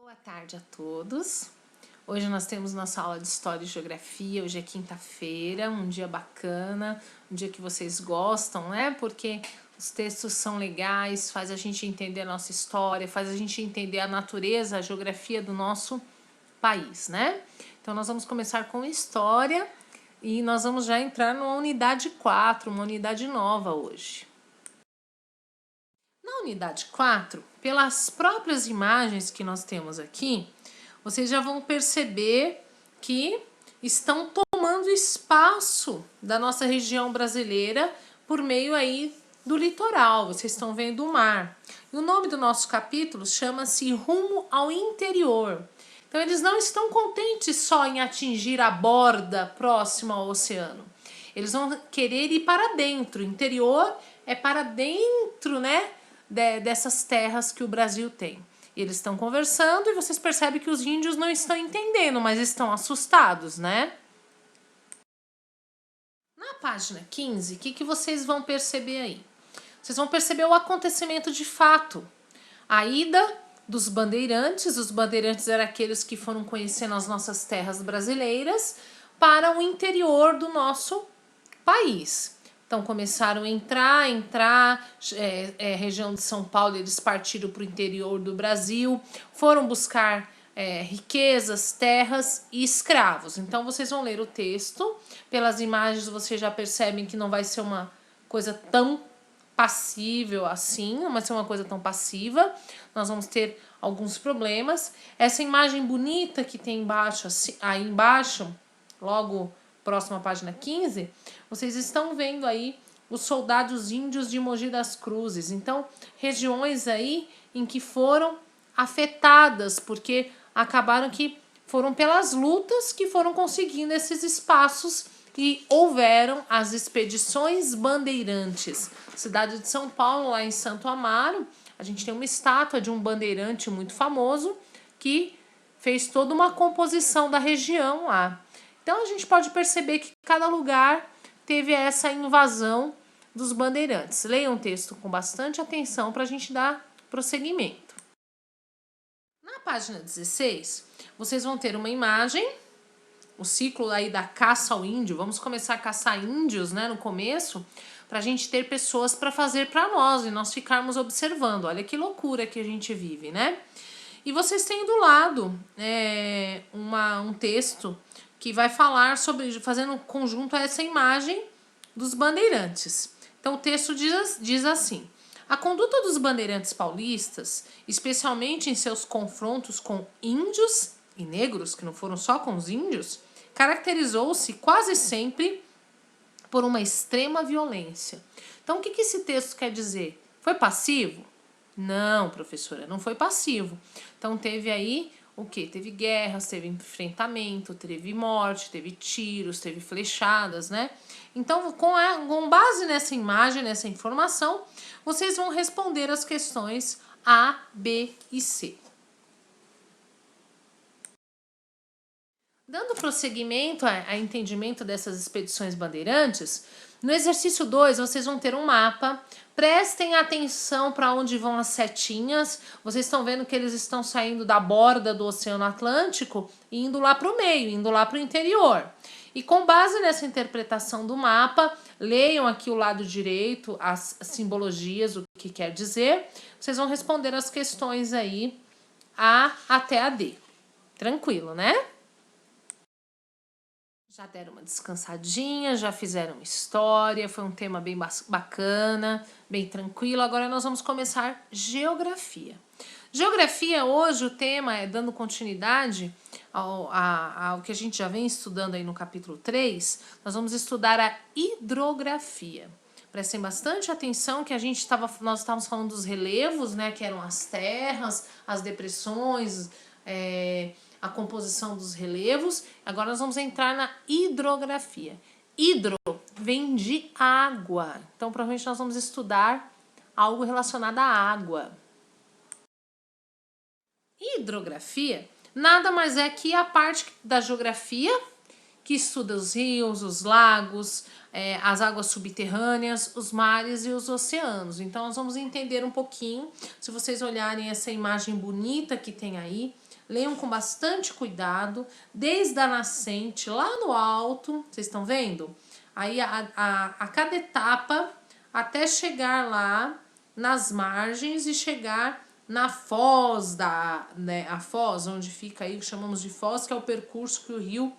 Boa tarde a todos. Hoje nós temos nossa aula de História e Geografia. Hoje é quinta-feira, um dia bacana, um dia que vocês gostam, né? Porque os textos são legais, faz a gente entender a nossa história, faz a gente entender a natureza, a geografia do nosso país, né? Então nós vamos começar com História e nós vamos já entrar numa unidade 4, uma unidade nova hoje. Na unidade 4, pelas próprias imagens que nós temos aqui, vocês já vão perceber que estão tomando espaço da nossa região brasileira por meio aí do litoral. Vocês estão vendo o mar. E o nome do nosso capítulo chama-se Rumo ao Interior. Então eles não estão contentes só em atingir a borda próxima ao oceano. Eles vão querer ir para dentro. O interior é para dentro, né? Dessas terras que o Brasil tem. Eles estão conversando e vocês percebem que os índios não estão entendendo, mas estão assustados, né? Na página 15, o que vocês vão perceber aí? Vocês vão perceber o acontecimento de fato. A ida dos bandeirantes, os bandeirantes eram aqueles que foram conhecendo as nossas terras brasileiras para o interior do nosso país. Então começaram a entrar, região de São Paulo, eles partiram para o interior do Brasil, foram buscar riquezas, terras e escravos. Então vocês vão ler o texto, pelas imagens vocês já percebem que não vai ser uma coisa tão passível assim, não vai ser uma coisa tão passiva, nós vamos ter alguns problemas. Essa imagem bonita que tem embaixo, assim, aí embaixo, logo próxima página 15, vocês estão vendo aí os soldados índios de Mogi das Cruzes. Então, regiões aí em que foram afetadas, porque acabaram que foram pelas lutas que foram conseguindo esses espaços e houveram as expedições bandeirantes. Cidade de São Paulo, lá em Santo Amaro, a gente tem uma estátua de um bandeirante muito famoso que fez toda uma composição da região lá. Então a gente pode perceber que cada lugar teve essa invasão dos bandeirantes. Leiam o texto com bastante atenção para a gente dar prosseguimento. Na página 16, vocês vão ter uma imagem, o ciclo aí da caça ao índio. Vamos começar a caçar índios, né, no começo, para a gente ter pessoas para fazer para nós e nós ficarmos observando. Olha que loucura que a gente vive, né? E vocês têm do lado um texto que vai falar sobre, fazendo conjunto a essa imagem dos bandeirantes. Então o texto diz assim: a conduta dos bandeirantes paulistas, especialmente em seus confrontos com índios e negros, que não foram só com os índios, caracterizou-se quase sempre por uma extrema violência. Então o que esse texto quer dizer? Foi passivo? Não, professora, não foi passivo. Então teve aí o quê? Teve guerras, teve enfrentamento, teve morte, teve tiros, teve flechadas, né? Então, com base nessa imagem, nessa informação, vocês vão responder as questões A, B e C. Dando prosseguimento a entendimento dessas expedições bandeirantes, no exercício 2 vocês vão ter um mapa. Prestem atenção para onde vão as setinhas. Vocês estão vendo que eles estão saindo da borda do Oceano Atlântico e indo lá para o meio, indo lá para o interior. E com base nessa interpretação do mapa, leiam aqui o lado direito, as simbologias, o que quer dizer. Vocês vão responder as questões aí A até a D. Tranquilo, né? Já deram uma descansadinha, já fizeram história, foi um tema bem bacana, bem tranquilo. Agora nós vamos começar geografia. Geografia, hoje o tema é dando continuidade ao que a gente já vem estudando aí no capítulo 3, nós vamos estudar a hidrografia. Prestem bastante atenção que nós estávamos falando dos relevos, né, que eram as terras, as depressões, a composição dos relevos. Agora nós vamos entrar na hidrografia. Hidro vem de água. Então, provavelmente nós vamos estudar algo relacionado à água. Hidrografia nada mais é que a parte da geografia que estuda os rios, os lagos, as águas subterrâneas, os mares e os oceanos. Então, nós vamos entender um pouquinho. Se vocês olharem essa imagem bonita que tem aí, leiam com bastante cuidado, desde a nascente lá no alto, vocês estão vendo? Aí a cada etapa, até chegar lá nas margens e chegar na foz, a foz, onde fica aí, que chamamos de foz, que é o percurso que o rio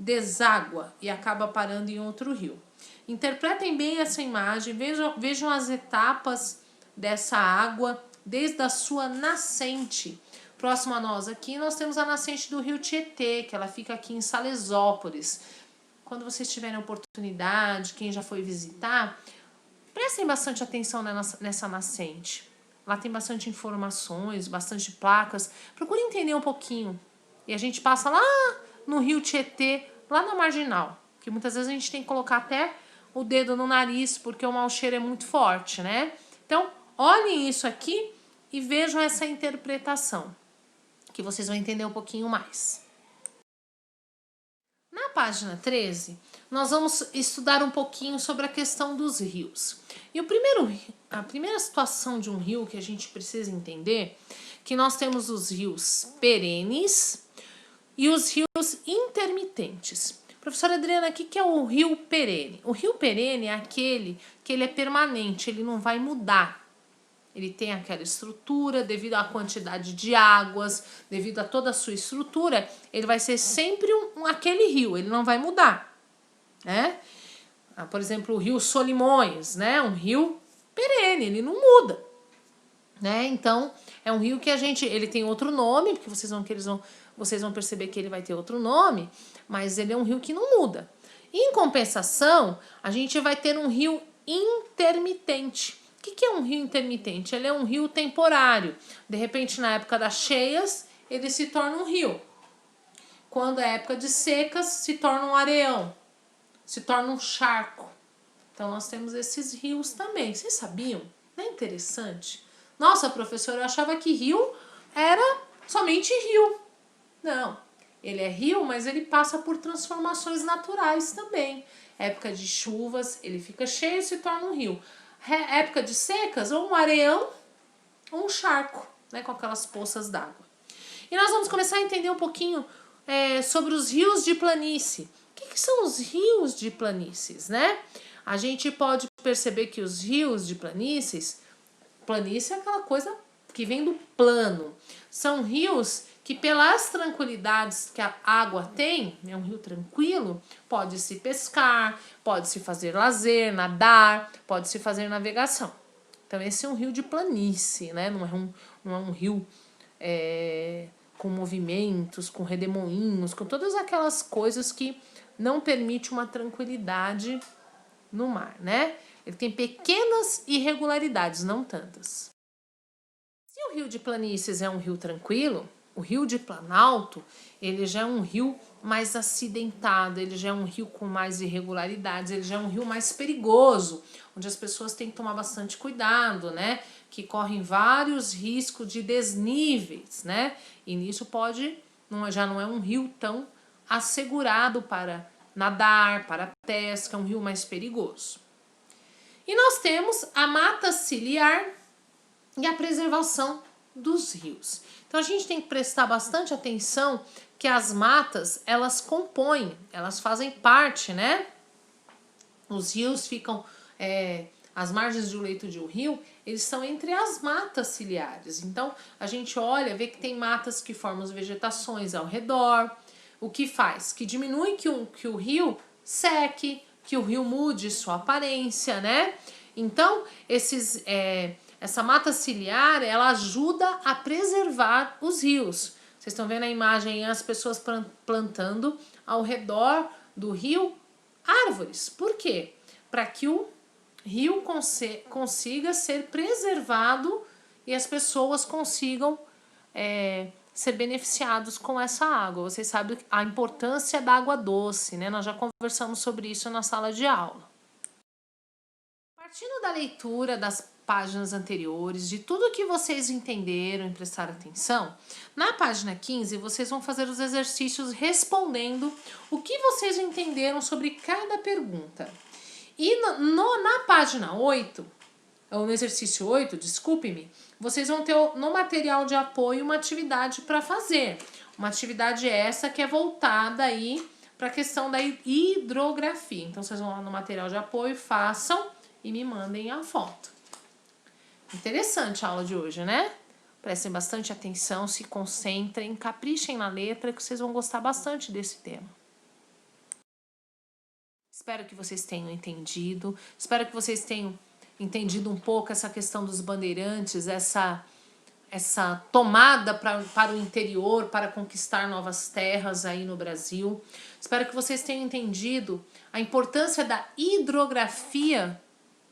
deságua e acaba parando em outro rio. Interpretem bem essa imagem, vejam as etapas dessa água desde a sua nascente. Próximo a nós aqui, nós temos a nascente do rio Tietê, que ela fica aqui em Salesópolis. Quando vocês tiverem oportunidade, quem já foi visitar, prestem bastante atenção nessa nascente. Lá tem bastante informações, bastante placas. Procure entender um pouquinho. E a gente passa lá no rio Tietê, lá na marginal. Que muitas vezes a gente tem que colocar até o dedo no nariz, porque o mau cheiro é muito forte, né? Então, olhem isso aqui e vejam essa interpretação, que vocês vão entender um pouquinho mais. Na página 13, nós vamos estudar um pouquinho sobre a questão dos rios. E a primeira situação de um rio que a gente precisa entender, que nós temos os rios perenes e os rios intermitentes. Professora Adriana, o que é o rio perene? O rio perene é aquele que ele é permanente, ele não vai mudar. Ele tem aquela estrutura, devido à quantidade de águas, devido a toda a sua estrutura, ele vai ser sempre aquele rio, ele não vai mudar, né? Por exemplo, o rio Solimões, né? Um rio perene, ele não muda, né? Então, é um rio que ele tem outro nome, porque vocês vão perceber que ele vai ter outro nome, mas ele é um rio que não muda. Em compensação, a gente vai ter um rio intermitente. O que é um rio intermitente? Ele é um rio temporário. De repente, na época das cheias, ele se torna um rio. Quando é época de secas, se torna um areião, se torna um charco. Então, nós temos esses rios também. Vocês sabiam? Não é interessante? Nossa, professora, eu achava que rio era somente rio. Não, ele é rio, mas ele passa por transformações naturais também. Época de chuvas, ele fica cheio e se torna um rio. Época de secas, ou um areião ou um charco, né, com aquelas poças d'água. E nós vamos começar a entender um pouquinho sobre os rios de planície. O que são os rios de planícies, né? A gente pode perceber que os rios de planície é aquela coisa que vem do plano. São rios que, pelas tranquilidades que a água tem, é um rio tranquilo, pode-se pescar, pode-se fazer lazer, nadar, pode-se fazer navegação. Então, esse é um rio de planície, né? Não é um rio com movimentos, com redemoinhos, com todas aquelas coisas que não permitem uma tranquilidade no mar, né? Ele tem pequenas irregularidades, não tantas. Se o rio de planícies é um rio tranquilo, o rio de Planalto, ele já é um rio mais acidentado, ele já é um rio com mais irregularidades, ele já é um rio mais perigoso, onde as pessoas têm que tomar bastante cuidado, né? Que correm vários riscos de desníveis, né? E nisso já não é um rio tão assegurado para nadar, para pesca, é um rio mais perigoso. E nós temos a mata ciliar e a preservação dos rios. Então a gente tem que prestar bastante atenção que as matas, elas compõem, elas fazem parte, né? Os rios ficam, as margens do leito de um rio, eles são entre as matas ciliares. Então a gente olha, vê que tem matas que formam as vegetações ao redor. O que faz? Que diminui que o rio seque, que o rio mude sua aparência, né? Então, essa mata ciliar, ela ajuda a preservar os rios. Vocês estão vendo a imagem, as pessoas plantando ao redor do rio árvores. Por quê? Para que o rio consiga ser preservado e as pessoas consigam ser beneficiados com essa água. Vocês sabem a importância da água doce, né? Nós já conversamos sobre isso na sala de aula. Partindo da leitura páginas anteriores, de tudo que vocês entenderam e prestaram atenção. Na página 15, vocês vão fazer os exercícios respondendo o que vocês entenderam sobre cada pergunta. E na página 8, ou no exercício 8, desculpe-me, vocês vão ter no material de apoio uma atividade para fazer. Uma atividade essa que é voltada aí para a questão da hidrografia. Então, vocês vão lá no material de apoio, façam e me mandem a foto. Interessante a aula de hoje, né? Prestem bastante atenção, se concentrem, caprichem na letra, que vocês vão gostar bastante desse tema. Espero que vocês tenham entendido, espero que vocês tenham entendido um pouco essa questão dos bandeirantes, essa tomada para o interior, para conquistar novas terras aí no Brasil. Espero que vocês tenham entendido a importância da hidrografia,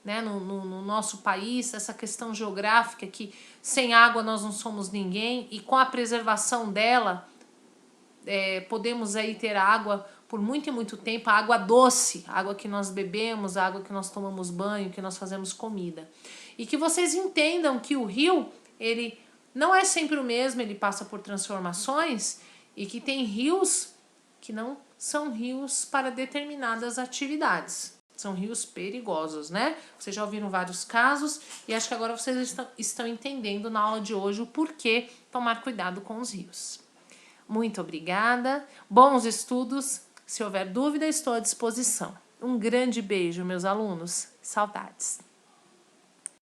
né, no nosso país, essa questão geográfica que sem água nós não somos ninguém e com a preservação dela podemos aí ter água por muito e muito tempo, a água doce, a água que nós bebemos, a água que nós tomamos banho, que nós fazemos comida. E que vocês entendam que o rio, ele não é sempre o mesmo, ele passa por transformações e que tem rios que não são rios para determinadas atividades. São rios perigosos, né? Vocês já ouviram vários casos e acho que agora vocês estão entendendo na aula de hoje o porquê tomar cuidado com os rios. Muito obrigada, bons estudos. Se houver dúvida, estou à disposição. Um grande beijo, meus alunos. Saudades.